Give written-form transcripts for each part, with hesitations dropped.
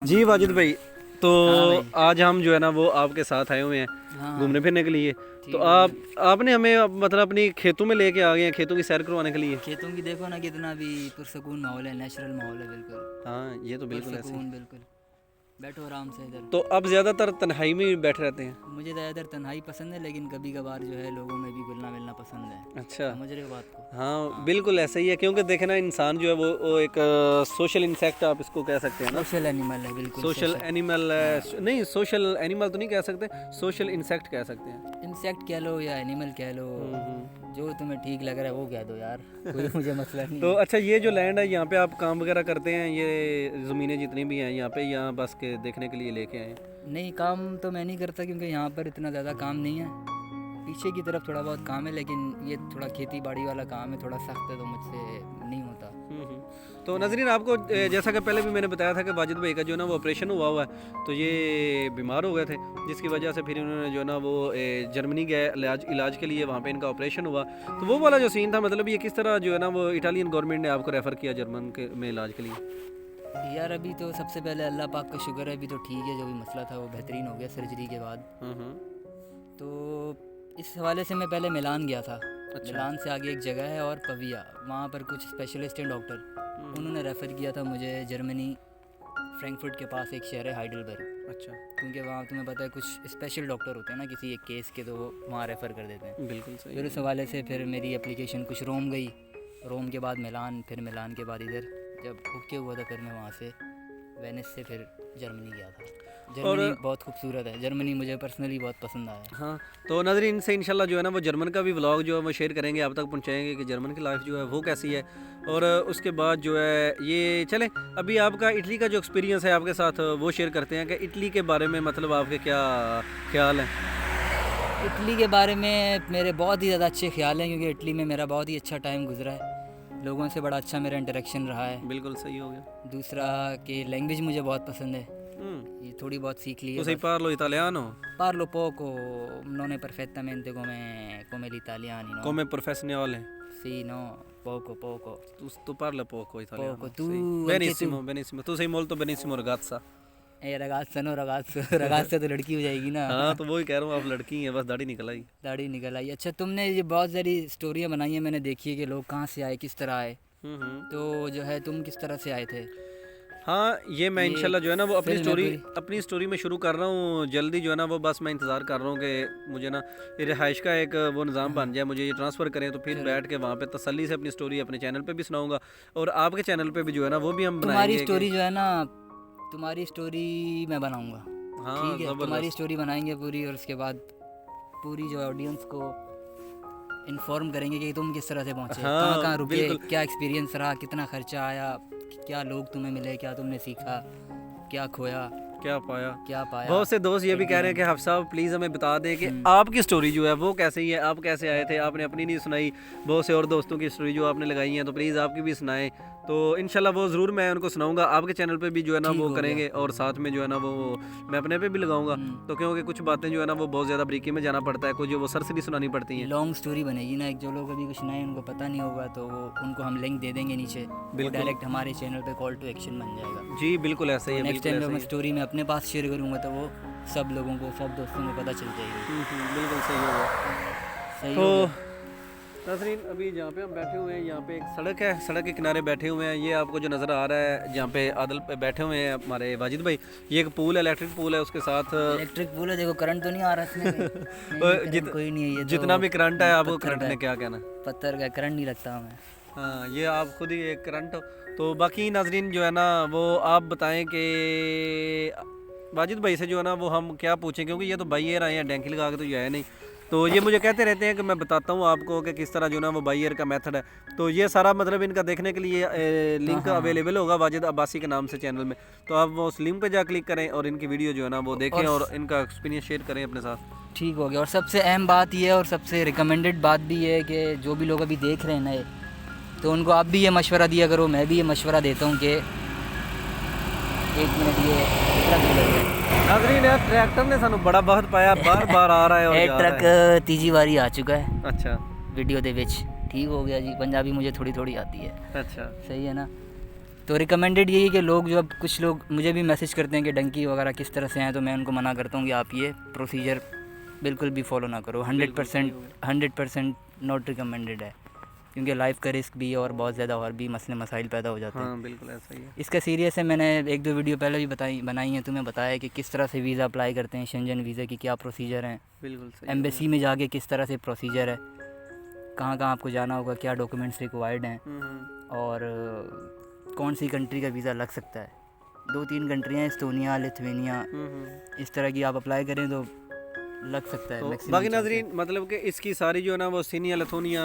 जी वाजिद भाई, तो हाँ भाई। आज हम जो है ना वो आपके साथ आए हुए हैं हाँ घूमने फिरने के लिए। तो ठीक है भाई। आपने हमें मतलब अपनी खेतों में लेके आ गए हैं, खेतों की सैर करवाने के लिए। खेतों की देखो ना कितना भी पुरसकून माहौल है, नेचुरल माहौल है, बिल्कुल हाँ ये तो बिल्कुल ऐसे ही। पुरसकून, बिल्कुल बैठो आराम से इधर। तो अब ज़्यादातर तन्हाई में ही बैठे रहते हैं। मुझे ज़्यादातर तन्हाई पसंद है, लेकिन कभी कभार जो है लोगों में भी घुलना मिलना पसंद है। अच्छा। समझ रहे हो बात को? हाँ बिल्कुल ऐसा ही है, क्योंकि देखे ना इंसान जो है वो एक सोशल इंसेक्ट आप इसको कह सकते हैं ना। सोशल एनिमल है, बिल्कुल सोशल एनिमल नहीं, सोशल एनिमल तो नहीं कह सकते, सोशल इंसेक्ट कह सकते हैं। इंसेक्ट कह लो या एनिमल कह लो, जो तुम्हें ठीक लग रहा है वो कह दो यार, कोई मुझे मसला नहीं तो है। अच्छा, ये जो लैंड है यहाँ पे आप काम वगैरह करते हैं, ये ज़मीनें जितनी भी हैं यहाँ पे, यहाँ बस के देखने के लिए लेके आए हैं। नहीं, काम तो मैं नहीं करता क्योंकि यहाँ पर इतना ज़्यादा काम नहीं है। पीछे की तरफ थोड़ा बहुत काम है, लेकिन ये थोड़ा खेती बाड़ी वाला काम है, थोड़ा सख्त है, तो मुझसे नहीं होता। तो नाज़रीन, आपको जैसा कि पहले भी मैंने बताया था कि वाजिद भाई का जो है ना वो ऑपरेशन हुआ है, तो ये बीमार हो गए थे, जिसकी वजह से फिर उन्होंने जो है ना वो जर्मनी गए इलाज के लिए, वहाँ पे इनका ऑपरेशन हुआ। तो वो वाला जो सीन था, मतलब ये किस तरह जो है ना वो इटालियन गवर्नमेंट ने आपको रेफ़र किया जर्मन के में इलाज के लिए। यार अभी तो सबसे पहले अल्लाह पाक का शुक्र है, अभी तो ठीक है, जो भी मसला था वो बेहतरीन हो गया सर्जरी के बाद। तो इस हवाले से मैं पहले मिलान गया था। अच्छा। मिलान से आगे एक जगह है और पविया, वहाँ पर कुछ स्पेशलिस्ट हैं डॉक्टर, उन्होंने रेफ़र किया था मुझे जर्मनी, फ्रैंकफर्ट के पास एक शहर है हाइडलबर्ग। अच्छा। क्योंकि वहाँ तुम्हें पता है कुछ स्पेशल डॉक्टर होते हैं ना किसी एक केस के, तो वो वहाँ रेफ़र कर देते हैं। बिल्कुल सही। फिर उस हवाले से फिर मेरी एप्लीकेशन कुछ रोम गई, रोम के बाद मिलान, फिर मिलान के बाद इधर जब ओके हुआ था फिर मैं वहाँ से वेनिस से फिर जर्मनी गया था। जर्मनी बहुत खूबसूरत है, जर्मनी मुझे पर्सनली बहुत पसंद आया। हाँ, तो नाज़रीन, इनसे इंशाल्लाह जो है ना वो जर्मन का भी व्लॉग जो है वो शेयर करेंगे, आप तक पहुंचाएंगे कि जर्मन की लाइफ जो है वो कैसी है। और उसके बाद जो है ये चले, अभी आपका इटली का जो एक्सपीरियंस है आपके साथ वो शेयर करते हैं कि इटली के बारे में मतलब आपके क्या ख्याल हैं। इटली के बारे में मेरे बहुत ही ज़्यादा अच्छे ख्याल हैं, क्योंकि इटली में मेरा बहुत ही अच्छा टाइम गुजरा है, लोगों से बड़ा अच्छा मेरा इंटरेक्शन रहा है। बिल्कुल सही हो गया। दूसरा कि लैंग्वेज मुझे बहुत पसंद है, ये थोड़ी बहुत सीख ली तो है सही बस। parlo italiano Parlo poco, non è perfettamente come gli italiani, no? come professionale. Sì, no, poco. Tu parla poco italiano. Poco. Tu, Sì. anche Benissimo, tu? benissimo, tu sei molto benissimo ragazza। रगाज़ नो रगाज़ से तो लड़की हो जाएगी ना। हाँ तो वही कह रहा हूँ, आप लड़की हैं, बस दाढ़ी निकल आई। दाढ़ी निकल आई। अच्छा, तुमने ये बहुत सारी स्टोरियाँ बनाई हैं, मैंने देखी है कि लोग कहाँ से आए, किस तरह आए। तो जो है तुम किस तरह से आए थे? हाँ, ये मैं ये इंशाल्लाह जो है ना वो अपनी फिल्म है अपनी स्टोरी में शुरू कर रहा हूँ जल्दी जो है ना वो, बस मैं इंतज़ार कर रहा हूँ कि मुझे ना ये रिहाइश का एक वो निज़ाम बन जाए, मुझे ये ट्रांसफ़र करें, तो फिर बैठ के वहाँ पे तसल्ली से अपनी स्टोरी अपने चैनल पे भी सुनाऊंगा, और आपके चैनल पे भी जो है ना वो भी हम तुम्हारी बनाएंगे स्टोरी जो है ना, तुम्हारी स्टोरी मैं बनाऊंगा। हाँ ठीक है, तुम्हारी ज़बरदस्त। स्टोरी बनाएंगे पूरी, और उसके बाद पूरी जो ऑडियंस को इन्फॉर्म करेंगे कि तुम किस तरह से पहुँचे, हाँ, कहाँ कहाँ रुके, बिल्कुल। क्या एक्सपीरियंस रहा, कितना खर्चा आया, क्या लोग तुम्हें मिले, क्या तुमने सीखा, क्या खोया, क्या पाया। क्या पाया। बहुत से दोस्त ये भी कह रहे हैं कि हफ्स साहब प्लीज़ हमें बता दें कि आपकी स्टोरी जो है वो कैसे ही है, आप कैसे आए थे, आपने अपनी नहीं सुनाई, बहुत से और दोस्तों की स्टोरी जो आपने लगाई है, तो प्लीज़ आपकी भी सुनाएं। तो इंशाल्लाह वो ज़रूर मैं उनको सुनाऊंगा, आपके चैनल पे भी जो है ना ठीक वो हो करेंगे, और साथ में जो है ना वो मैं अपने पे भी लगाऊंगा। तो क्योंकि कुछ बातें जो है ना वो बहुत ज़्यादा बारीकी में जाना पड़ता है, कुछ जो वो सरसरी सुनानी पड़ती हैं। लॉन्ग स्टोरी बनेगी ना, एक जो लोग अभी कुछ नए उनको पता नहीं होगा, तो वो उनको हम लिंक दे देंगे नीचे, वो डायरेक्ट हमारे चैनल पे कॉल टू एक्शन बन जाएगा। जी बिल्कुल ऐसा ही है। नेक्स्ट टाइम जब मैं स्टोरी में अपने पास शेयर करूँगा तो वो सब लोगों को, सब दोस्तों को पता चल जाएगी। बिल्कुल सही होगा। सही तो हो गया। नाज़रीन, अभी जहाँ पे हम बैठे हुए हैं, यहाँ पे एक सड़क है, सड़क के किनारे बैठे हुए हैं, ये आपको जो नज़र आ रहा है जहाँ पे आदल पे बैठे हुए हैं हमारे वाजिद भाई, ये एक पूल है, इलेक्ट्रिक पूल है, उसके साथ इलेक्ट्रिक पूल है, देखो करंट तो नहीं आ रहा इसमें करंट कोई नहीं है, ये जितना भी करंट है आपको करंट ने क्या कहना। पत्थर का करंट नहीं लगता हमें। हाँ, ये आप खुद ही एक करंट हो। तो बाकी नाज़रीन जो है ना वो आप बताएं कि वाजिद भाई से जो है ना वो हम क्या पूछें, क्योंकि ये तो बाई एयर आए हैं, डैंकी लगा के तो ये आए नहीं। तो ये मुझे कहते रहते हैं कि मैं बताता हूँ आपको कि किस तरह जो ना वो बाई एयर का मेथड है। तो ये सारा मतलब इनका देखने के लिए लिंक अवेलेबल होगा वाजिद अब्बासी के नाम से चैनल में, तो आप वो उस लिंक पे जा क्लिक करें और इनकी वीडियो जो है ना वो देखें और इनका एक्सपीरियंस शेयर करें अपने साथ। ठीक हो गया। और सबसे अहम बात ये है और सबसे रिकमेंडेड बात भी ये है कि जो भी लोग अभी देख रहे हैं नए, तो उनको आप भी ये मशवरा दिया करो, मैं भी ये मशवरा देता हूँ कि एक मिनट, ये नाज़रीन यार ट्रैक्टर ने सानू बड़ा बहुत पाया, बार बार आ रहा है और जा ट्रक रहा है। तीजी बारी आ चुका है अच्छा वीडियो दे विच। ठीक हो गया जी, पंजाबी मुझे थोड़ी थोड़ी आती है। अच्छा सही है ना। तो रिकमेंडेड यही है कि लोग जो अब कुछ लोग मुझे भी मैसेज करते हैं कि डंकी वगैरह किस तरह से हैं, तो मैं उनको मना करता हूँ कि आप ये प्रोसीजर बिल्कुल भी फॉलो ना करो। 100% नॉट रिकमेंडेड है, क्योंकि लाइफ का रिस्क भी है और बहुत ज़्यादा और भी मसले मसाइल पैदा हो जाते हैं। हाँ बिल्कुल ऐसा ही है। इसका सीरियस है, मैंने 1-2 वीडियो पहले भी बनाई हैं, तुम्हें बताया कि किस तरह से वीज़ा अप्लाई करते हैं, शेंजन वीज़ा की क्या प्रोसीजर हैं, बिल्कुल सही। एम्बेसी में जाके किस तरह से प्रोसीजर है, कहाँ कहाँ आपको जाना होगा, क्या डॉक्यूमेंट्स रिक्वायर्ड हैं, और कौन सी कंट्री का वीज़ा लग सकता है। 2-3 कंट्रियाँ, एस्टोनिया, लिथुआनिया, इस तरह की आप अप्लाई करें तो लग सकता है। तो maximum बाकी chances। नाजरीन मतलब कि इसकी सारी जो है ना वो सीनिया, लिथुआनिया,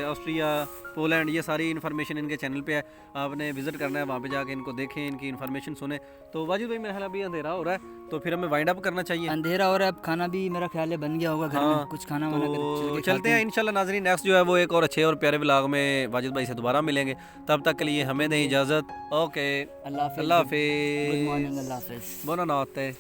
ऑस्ट्रिया, पोलैंड, ये सारी इन्फॉर्मेशन इनके चैनल पे है। आपने विज़िट करना है, वहाँ पे जाके इनको देखें, इनकी इन्फॉर्मेशन सुने। तो वाजिद भाई मेरा ख्याल अभी अंधेरा हो रहा है, तो फिर हमें वाइंड अप करना चाहिए। अंधेरा हो रहा है, अब खाना भी मेरा ख्याल है बन गया होगा घर में, कुछ खाना वाना तो चलते हैं इंशाल्लाह नाजरीन। नेक्स्ट जो है वो एक और अच्छे और प्यारे व्लॉग में वाजिद भाई से दोबारा मिलेंगे। तब तक के लिए हमें दें इजाज़त। ओके, अल्लाह हाफ़िज़, अल्लाह गुड हाफिज़, मॉर्निंग, अल्लाह हाफ़िज़। बुना नौते।